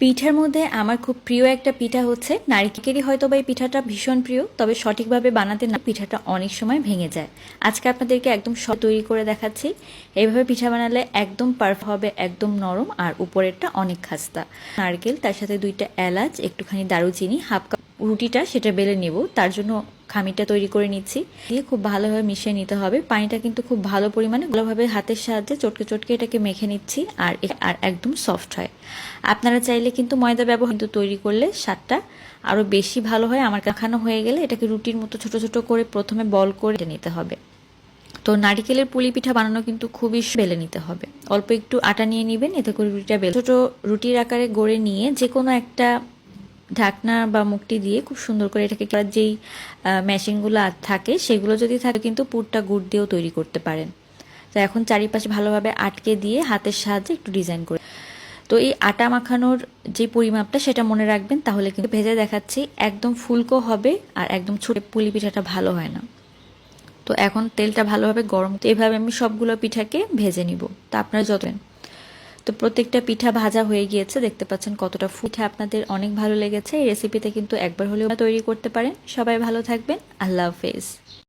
পিঠার মধ্যে আমার খুব প্রিয় একটা পিঠা হচ্ছে নারিকেলেরই, হয়তো বা এই পিঠাটা ভীষণ প্রিয়, তবে সঠিকভাবে বানাতে না পিঠাটা অনেক সময় ভেঙে যায়। আজকে আপনাদেরকে একদম তৈরি করে দেখাচ্ছি। এইভাবে পিঠা বানালে একদম পারফেক্ট হবে, একদম নরম আর উপরেরটা অনেক খাস্তা। নারকেল, তার সাথে 2টা এলাচ, একটুখানি দারুচিনি, হাফ কাপ রুটিটা সেটা বেলে নেব, তার জন্য খামিরটা তৈরি করে নিচ্ছি। দিয়ে খুব ভালোভাবে মিশিয়ে নিতে হবে। পানিটা কিন্তু খুব ভালো পরিমাণে ভালোভাবে হাতের সাহায্যে চটকে চটকে এটাকে মেখে নিচ্ছি, আর একদম সফট হয়। আপনারা চাইলে কিন্তু ময়দা ব্যবহার কিন্তু তৈরি করলে স্বাদটা আরও বেশি ভালো হয়। আমার মাখানো হয়ে গেলে এটাকে রুটির মতো ছোট ছোট করে প্রথমে বল করে নিতে হবে। তো নারিকেলের পুলি পিঠা বানানো কিন্তু খুবই বেলে নিতে হবে। অল্প একটু আটা নিয়ে নেবেন, এতে করে রুটিটা ছোট রুটির আকারে গড়ে নিয়ে যে কোনো একটা ঢাকনা বা মুখটি দিয়ে খুব সুন্দর করে এটাকে যেই মেশিনগুলো থাকে সেগুলো যদি থাকে কিন্তু পুরটা গুড় দিয়েও তৈরি করতে পারেন। তো এখন চারিপাশে ভালোভাবে আটকে দিয়ে হাতের সাহায্যে একটু ডিজাইন করে, তো এই আটা মাখানোর যে পরিমাপটা সেটা মনে রাখবেন, তাহলে কিন্তু ভেজে দেখাচ্ছি একদম ফুলকো হবে আর একদম ছোট পুলি পিঠাটা ভালো হয় না। তো এখন তেলটা ভালোভাবে গরম, তো এভাবে আমি সবগুলো পিঠাকে ভেজে নিব। তো আপনারা তো প্রত্যেকটা পিঠা ভাজা হয়ে গিয়েছে, দেখতে পাচ্ছেন কতটা পিঠা আপনাদের অনেক ভালো লেগেছে। এই রেসিপিতে কিন্তু একবার হলেও তৈরি করতে পারেন। সবাই ভালো থাকবেন, আল্লাহ হাফেজ।